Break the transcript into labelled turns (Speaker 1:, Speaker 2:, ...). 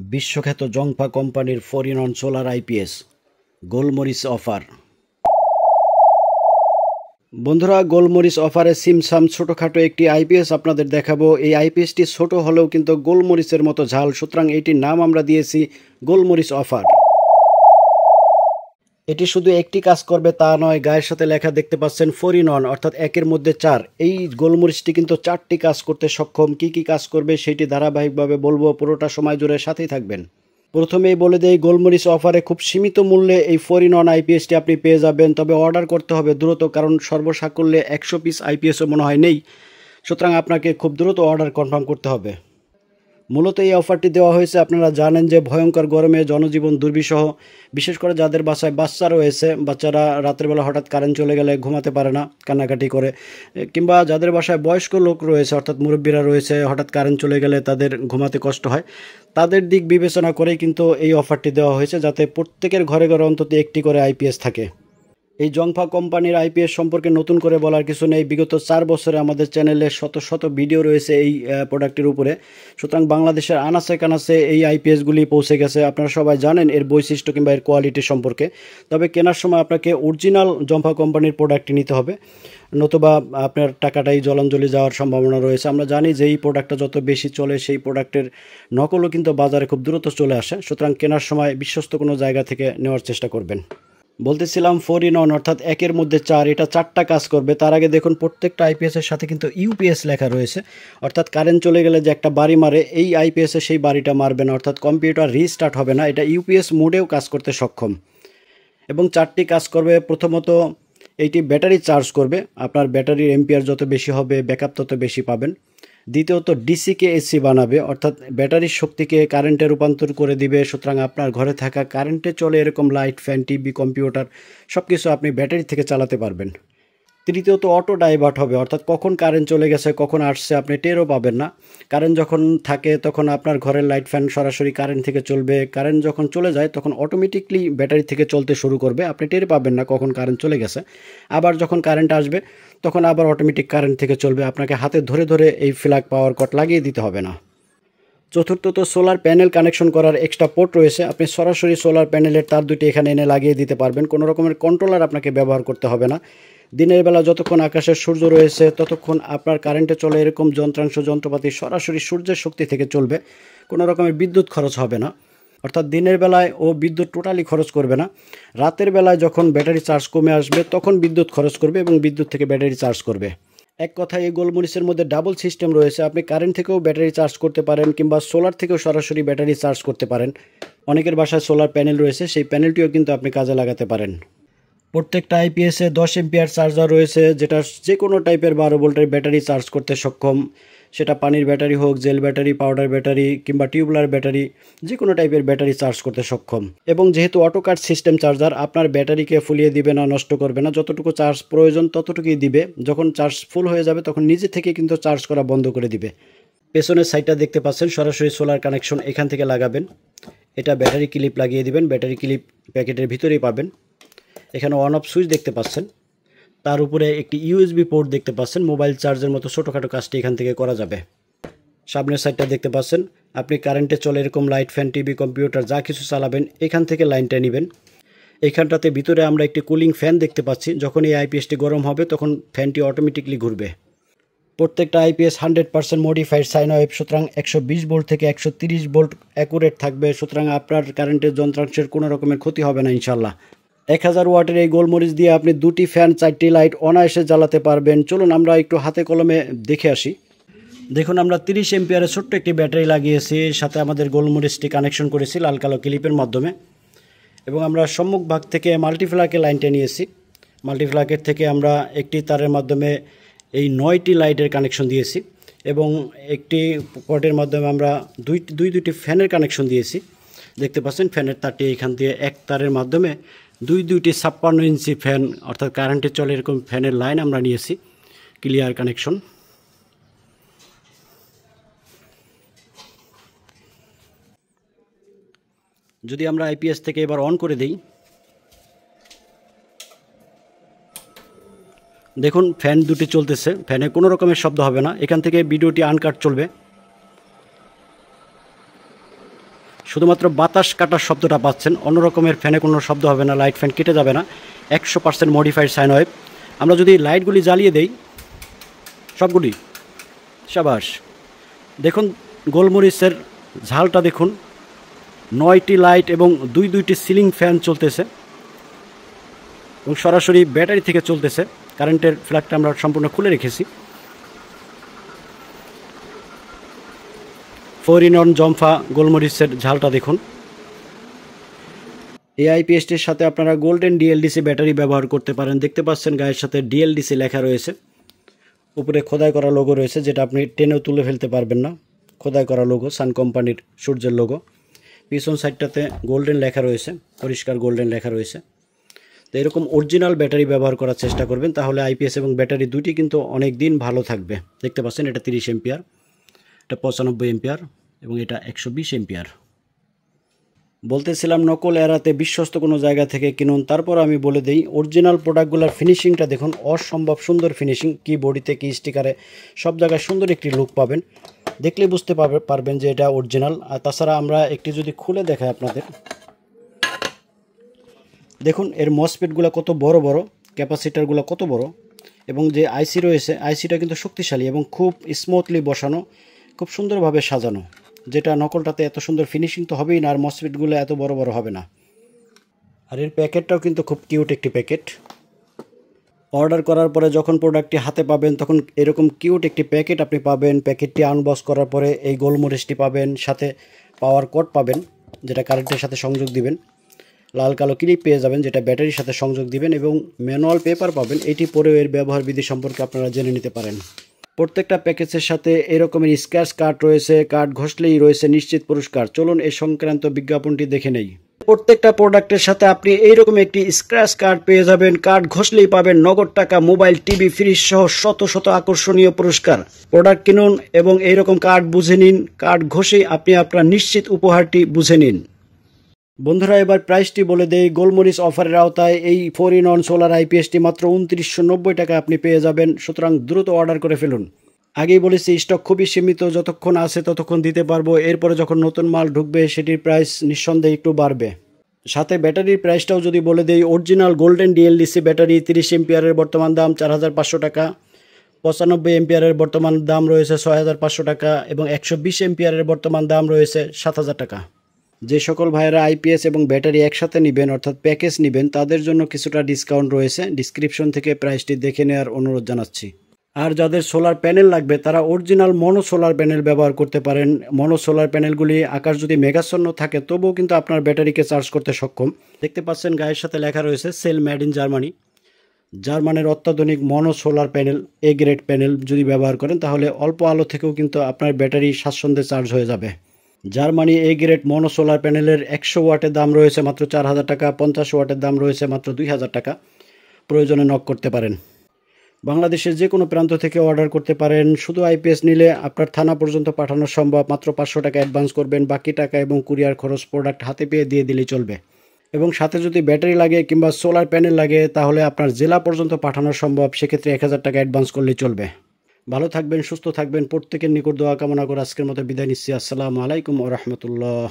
Speaker 1: বিশ্বখ্যাত জংফা কোম্পানির 4-in-1 solar IPS গোলমরিচ অফার। বন্ধুরা, গোলমরিচ অফারে সিমসাম ছোটোখাটো একটি আইপিএস আপনাদের দেখাবো। এই আইপিএসটি ছোট হলেও কিন্তু গোলমরিচের মতো ঝাল, সুতরাং এটির নাম আমরা দিয়েছি গোলমরিচ অফার। এটি শুধু একটি কাজ করবে তা নয়, গায়ের সাথে লেখা দেখতে পাচ্ছেন 4-in-1 অর্থাৎ একের মধ্যে 4। এই গোলমরিচটি কিন্তু 4টি কাজ করতে সক্ষম। কি কি কাজ করবে সেটি ধারাবাহিকভাবে বলবো, পুরোটা সময় জুড়ে সাথেই থাকবেন। প্রথমেই বলে দেই, গোলমরিচ অফারে খুব সীমিত মূল্যে এই 4-in-1 আইপিএসটি আপনি পেয়ে যাবেন, তবে অর্ডার করতে হবে দ্রুত, কারণ সর্বসাকুল্যে 100 পিস আইপিএসও মনে হয় নেই, সুতরাং আপনাকে খুব দ্রুত অর্ডার কনফার্ম করতে হবে। মূলত এই অফারটি দেওয়া হয়েছে, আপনারা জানেন যে ভয়ঙ্কর গরমে জনজীবন দুর্বিষহ, বিশেষ করে যাদের বাসায় বাচ্চা রয়েছে, বাচ্চারা রাতের বেলা হঠাৎ কারেন্ট চলে গেলে ঘুমাতে পারে না, কান্নাকাটি করে, কিংবা যাদের বাসায় বয়স্ক লোক রয়েছে অর্থাৎ মুরব্বীরা রয়েছে, হঠাৎ কারেন্ট চলে গেলে তাদের ঘুমাতে কষ্ট হয়, তাদের দিক বিবেচনা করেই কিন্তু এই অফারটি দেওয়া হয়েছে, যাতে প্রত্যেকের ঘরে ঘরে অন্তত একটি করে আইপিএস থাকে। এই জংফা কোম্পানির আইপিএস সম্পর্কে নতুন করে বলার কিছু নেই। বিগত 4 বছরে আমাদের চ্যানেলে শত শত ভিডিও রয়েছে এই প্রোডাক্টের উপরে, সুতরাং বাংলাদেশের আনাচে কানাচে এই আইপিএসগুলি পৌঁছে গেছে। আপনারা সবাই জানেন এর বৈশিষ্ট্য কিংবা এর কোয়ালিটি সম্পর্কে, তবে কেনার সময় আপনাকে অরিজিনাল জংফা কোম্পানির প্রোডাক্টটি নিতে হবে, নতুবা আপনার টাকাটাই জলাঞ্জলি যাওয়ার সম্ভাবনা রয়েছে। আমরা জানি যে এই প্রোডাক্টটা যত বেশি চলে সেই প্রোডাক্টের নকলও কিন্তু বাজারে খুব দ্রুত চলে আসে, সুতরাং কেনার সময় বিশ্বস্ত কোনো জায়গা থেকে নেওয়ার চেষ্টা করবেন। বলতেছিলাম 4-in-1 অর্থাৎ একের মধ্যে 4, এটা 4টা কাজ করবে। তার আগে দেখুন, প্রত্যেকটা আইপিএসের সাথে কিন্তু ইউপিএস লেখা রয়েছে, অর্থাৎ কারেন্ট চলে গেলে যে একটা বাড়ি মারে, এই আইপিএসে সেই বাড়িটা মারবে না, অর্থাৎ কম্পিউটার রিস্টার্ট হবে না, এটা ইউপিএস মোডেও কাজ করতে সক্ষম। এবং 4টি কাজ করবে। প্রথমত, এইটি ব্যাটারি চার্জ করবে, আপনার ব্যাটারির এম্পিয়ার যত বেশি হবে ব্যাকআপ তত বেশি পাবেন। দ্বিতীয়ত, ডিসিকে এসি বানাবে, অর্থাৎ ব্যাটারির শক্তিকে কারেন্টে রূপান্তর করে দিবে, সুতরাং আপনার ঘরে থাকা কারেন্টে চলে এরকম লাইট, ফ্যান, টিভি, কম্পিউটার সব কিছু আপনি ব্যাটারি থেকে চালাতে পারবেন। তৃতীয়ত, অটো ডাইভার্ট হবে, অর্থাৎ কখন কারেন্ট চলে গেছে কখন আসছে আপনি টেরও পাবেন না। কারেন্ট যখন থাকে তখন আপনার ঘরের লাইট, ফ্যান সরাসরি কারেন্ট থেকে চলবে, কারেন্ট যখন চলে যায় তখন অটোমেটিকলি ব্যাটারি থেকে চলতে শুরু করবে, আপনি টের পাবেন না কখন কারেন্ট চলে গেছে। আবার যখন কারেন্ট আসবে তখন আবার অটোমেটিক কারেন্ট থেকে চলবে, আপনাকে হাতে ধরে ধরে এই ফ্ল্যাগ পাওয়ার কট লাগিয়ে দিতে হবে না। চতুর্থত, সোলার প্যানেল কানেকশন করার এক্সট্রা পোর্ট রয়েছে, আপনি সরাসরি সোলার প্যানেলের তার দুটি এখানে এনে লাগিয়ে দিতে পারবেন, কোনো রকমের কন্ট্রোলার আপনাকে ব্যবহার করতে হবে না। দিনের বেলা যতক্ষণ আকাশের সূর্য রয়েছে ততক্ষণ আপনার কারেন্টে চলে এরকম যন্ত্রাংশ, যন্ত্রপাতি সরাসরি সূর্যের শক্তি থেকে চলবে, কোনো রকমের বিদ্যুৎ খরচ হবে না, অর্থাৎ দিনের বেলায় ও বিদ্যুৎ টোটালি খরচ করবে না। রাতের বেলায় যখন ব্যাটারি চার্জ কমে আসবে তখন বিদ্যুৎ খরচ করবে এবং বিদ্যুৎ থেকে ব্যাটারি চার্জ করবে। এক কথায় এই গোলমরিচের মধ্যে ডাবল সিস্টেম রয়েছে, আপনি কারেন্ট থেকেও ব্যাটারি চার্জ করতে পারেন কিংবা সোলার থেকেও সরাসরি ব্যাটারি চার্জ করতে পারেন। অনেকের বাসায় সোলার প্যানেল রয়েছে, সেই প্যানেলটিও কিন্তু আপনি কাজে লাগাতে পারেন। প্রত্যেকটা আইপিএসে 10 এম্পিয়ার চার্জার রয়েছে, যেটা যে কোনো টাইপের 12 ভোল্টের ব্যাটারি চার্জ করতে সক্ষম, সেটা পানির ব্যাটারি হোক, জেল ব্যাটারি, পাউডার ব্যাটারি কিংবা টিউবলার ব্যাটারি, যে কোনো টাইপের ব্যাটারি চার্জ করতে সক্ষম। এবং যেহেতু অটো কাট সিস্টেম চার্জার, আপনার ব্যাটারিকে ফুলিয়ে দিবে না, নষ্ট করবে না, যতটুকু চার্জ প্রয়োজন ততটুকুই দিবে, যখন চার্জ ফুল হয়ে যাবে তখন নিজে থেকে কিন্তু চার্জ করা বন্ধ করে দিবে। পেছনের সাইডটা দেখতে পাচ্ছেন, সরাসরি সোলার কানেকশন এখান থেকে লাগাবেন, এটা ব্যাটারি ক্লিপ লাগিয়ে দিবেন, ব্যাটারি ক্লিপ প্যাকেটের ভিতরেই পাবেন। এখানে অন অফ সুইচ দেখতে পাচ্ছেন, তার উপরে একটি ইউএসবি পোর্ট দেখতে পাচ্ছেন, মোবাইল চার্জের মতো ছোটোখাটো কাজটি এখান থেকে করা যাবে। সামনের সাইডটা দেখতে পাচ্ছেন, আপনি কারেন্টে চলে এরকম লাইট, ফ্যান, টিভি, কম্পিউটার যা কিছু চালাবেন এখান থেকে লাইনটা নেবেন। এইখানটাতে ভিতরে আমরা একটি কুলিং ফ্যান দেখতে পাচ্ছি, যখন এই আইপিএসটি গরম হবে তখন ফ্যানটি অটোমেটিকলি ঘুরবে। প্রত্যেকটা আইপিএস 100% মডিফাইড সাইন ওয়েভ, সুতরাং 120 ভোল্ট থেকে 130 ভোল্ট অ্যাকুরেট থাকবে, সুতরাং আপনার কারেন্টের যন্ত্রাংশের কোনো রকমের ক্ষতি হবে না ইনশাল্লাহ। 1000 ওয়াটের এই গোলমরিচ দিয়ে আপনি 2টি ফ্যান, 4টি লাইট অনায়াসে জ্বালাতে পারবেন। চলুন আমরা একটু হাতে কলমে দেখে আসি। দেখুন, আমরা 30 এম্পিয়ারের ছোট্ট একটি ব্যাটারি লাগিয়েছি, সাথে আমাদের গোলমরিচটি কানেকশন করেছি লাল কালো ক্লিপের মাধ্যমে, এবং আমরা সম্মুখ ভাগ থেকে মাল্টিপ্লাকের লাইনটা নিয়েছি। মাল্টিপ্লাকের থেকে আমরা একটি তারের মাধ্যমে এই 9টি লাইটের কানেকশন দিয়েছি, এবং একটি পটের মাধ্যমে আমরা দুইটি ফ্যানের কানেকশন দিয়েছি। দেখতে পাচ্ছেন ফ্যানের তারটি এইখান দিয়ে এক তারের মাধ্যমে দুইটি 56 ইঞ্চি ফ্যান, অর্থাৎ কারেন্টে চলে এরকম ফ্যানের লাইন আমরা নিয়েছি, ক্লিয়ার কানেকশন। যদি আমরা আইপিএস থেকে এবার অন করে দেই, দেখুন ফ্যান দুটি চলতেছে, ফ্যানে কোনো রকমের শব্দ হবে না, এখান থেকে ভিডিওটি আনকাট চলবে। শুধুমাত্র বাতাস কাটার শব্দটা পাচ্ছেন, অন্য রকমের ফ্যানে কোনো শব্দ হবে না, লাইট ফ্যান কেটে যাবে না। 100% মডিফাইড সাইন ওয়েভ। আমরা যদি লাইটগুলি জ্বালিয়ে দেই সবগুলি, সাবাস, দেখুন গোলমরিচের ঝালটা দেখুন, 9টি লাইট এবং দুইটি সিলিং ফ্যান চলতেছে এবং সরাসরি ব্যাটারি থেকে চলতেছে। কারেন্টের ফ্ল্যাগটা আমরা সম্পূর্ণ খুলে রেখেছি। 4-in-1 জম্ফা গোলমরিচের ঝালটা দেখুন। এই আইপিএসটির সাথে আপনারা গোল্ডেন ডিএলডিসি ব্যাটারি ব্যবহার করতে পারেন। দেখতে পাচ্ছেন গায়ের সাথে ডিএলডিসি লেখা রয়েছে, উপরে খোদাই করা লোগো রয়েছে, যেটা আপনি টেনেও তুলে ফেলতে পারবেন না। খোদাই করা লোগো, সান কোম্পানির সূর্যের লোগো। পিছন সাইডটাতে গোল্ডেন লেখা রয়েছে, পরিষ্কার গোল্ডেন লেখা রয়েছে। তো এরকম অরিজিনাল ব্যাটারি ব্যবহার করার চেষ্টা করবেন, তাহলে আইপিএস এবং ব্যাটারি দুটি কিন্তু অনেক দিন ভালো থাকবে। দেখতে পাচ্ছেন এটা 30 এম্পিয়ার, এটা 95 এম্পিয়ার এবং এটা 120 এম্পিয়ার। বলতেছিলাম নকল এড়াতে বিশ্বস্ত কোনো জায়গা থেকে কিনুন। তারপর আমি বলে দিই অরিজিনাল প্রোডাক্টগুলোর ফিনিশিংটা দেখুন, অসম্ভব সুন্দর ফিনিশিং। কি বডিতে কি স্টিকারে সব জায়গায় সুন্দর একটি লুক পাবেন, দেখলে বুঝতে পারবেন যে এটা অরিজিনাল। আর তাছাড়া আমরা একটি যদি খুলে দেখাই আপনাদের, দেখুন এর মসফেটগুলো কত বড় বড়, ক্যাপাসিটারগুলো কত বড়, এবং যে আইসি রয়েছে আইসিটা কিন্তু শক্তিশালী এবং খুব স্মুথলি বসানো, খুব সুন্দরভাবে সাজানো। যেটা নকলটাতে এত সুন্দর ফিনিশিং তো হবেই না, আর মসফেটগুলো এত বড় বড় হবে না। আর এর প্যাকেটটাও কিন্তু খুব কিউট একটি প্যাকেট। অর্ডার করার পরে যখন প্রোডাক্টটি হাতে পাবেন তখন এরকম কিউট একটি প্যাকেট আপনি পাবেন। প্যাকেটটি আনবক্স করার পরে এই গোলমরিচটি পাবেন, সাথে পাওয়ার কর্ড পাবেন যেটা কারেন্টের সাথে সংযোগ দিবেন, লাল কালো ক্লিপ পেয়ে যাবেন যেটা ব্যাটারির সাথে সংযোগ দিবেন, এবং ম্যানুয়াল পেপার পাবেন। এটি পরেও এর ব্যবহার বিধি সম্পর্কে আপনারা জেনে নিতে পারেন। প্রত্যেকটা প্যাকেজের সাথে এরকমের স্ক্র্যাচ কার্ড রয়েছে, কার্ড ঘষলেই রয়েছে নিশ্চিত পুরস্কার। চলুন এই সংক্রান্ত বিজ্ঞাপনটি দেখে নেই। প্রত্যেকটা প্রোডাক্টের সাথে আপনি এইরকম একটি স্ক্র্যাচ কার্ড পেয়ে যাবেন, কার্ড ঘষলেই পাবেন নগদ টাকা, মোবাইল, টিভি, ফ্রিজ সহ শত শত আকর্ষণীয় পুরস্কার। প্রোডাক্ট কিনুন এবং এইরকম কার্ড বুঝে নিন, কার্ড ঘষেই আপনি আপনার নিশ্চিত উপহারটি বুঝে নিন। বন্ধুরা এবার প্রাইসটি বলে দেই। গোলমরিচ অফারের আওতায় এই 4-in-1 সোলার আইপিএসটি মাত্র 2990 টাকা আপনি পেয়ে যাবেন। সুতরাং দ্রুত অর্ডার করে ফেলুন। আগেই বলেছি স্টক খুবই সীমিত, যতক্ষণ আছে ততক্ষণ দিতে পারবো। এরপরে যখন নতুন মাল ঢুকবে সেটির প্রাইস নিঃসন্দেহে একটু বাড়বে। সাথে ব্যাটারির প্রাইসটাও যদি বলে দেই, অরিজিনাল গোল্ডেন ডিএলডিসি ব্যাটারি 30 এম্পিয়ারের বর্তমান দাম 4500 টাকা, 95 এম্পিয়ারের বর্তমান দাম রয়েছে 6500 টাকা এবং 120 এম্পিয়ারের বর্তমান দাম রয়েছে 7000 টাকা। যে সকল ভাইয়েরা আইপিএস এবং ব্যাটারি একসাথে নেবেন অর্থাৎ প্যাকেজ নেবেন তাদের জন্য কিছুটা ডিসকাউন্ট রয়েছে। ডিসক্রিপশন থেকে প্রাইসটি দেখে নেওয়ার অনুরোধ জানাচ্ছি। আর যাদের সোলার প্যানেল লাগবে তারা অরিজিনাল মনো সোলার প্যানেল ব্যবহার করতে পারেন। মনো সোলার প্যানেলগুলি আকাশ যদি মেঘাচ্ছন্ন থাকে তবুও কিন্তু আপনার ব্যাটারিকে চার্জ করতে সক্ষম। দেখতে পাচ্ছেন গায়ের সাথে লেখা রয়েছে সেল মেড ইন জার্মানি। জার্মানির অত্যাধুনিক মনো solar panel, A grade panel যদি ব্যবহার করেন তাহলে অল্প আলো থেকেও কিন্তু আপনার ব্যাটারি স্বাচ্ছন্দ্যে চার্জ হয়ে যাবে। Germany A grade mono solar প্যানেলের 100 ওয়াটের দাম রয়েছে মাত্র 4000 টাকা, 50 ওয়াটের দাম রয়েছে মাত্র 2000 টাকা। প্রয়োজনে নক করতে পারেন। বাংলাদেশের যে কোনো প্রান্ত থেকে অর্ডার করতে পারেন। শুধু আইপিএস নিলে আপনার থানা পর্যন্ত পাঠানো সম্ভব। মাত্র 500 টাকা অ্যাডভান্স করবেন, বাকি টাকা এবং কুরিয়ার খরচ প্রোডাক্ট হাতে পেয়ে দিয়ে দিলেই চলবে। এবং সাথে যদি ব্যাটারি লাগে কিংবা সোলার প্যানেল লাগে তাহলে আপনার জেলা পর্যন্ত পাঠানো সম্ভব, সেক্ষেত্রে 1000 টাকা অ্যাডভান্স করলেই চলবে। ভালো থাকবেন, সুস্থ থাকবেন, প্রত্যেকের নিকট দোয়া কামনা করে আজকের মতো বিদায় নিচ্ছি। আসসালামু আলাইকুম ওয়া রাহমাতুল্লাহ।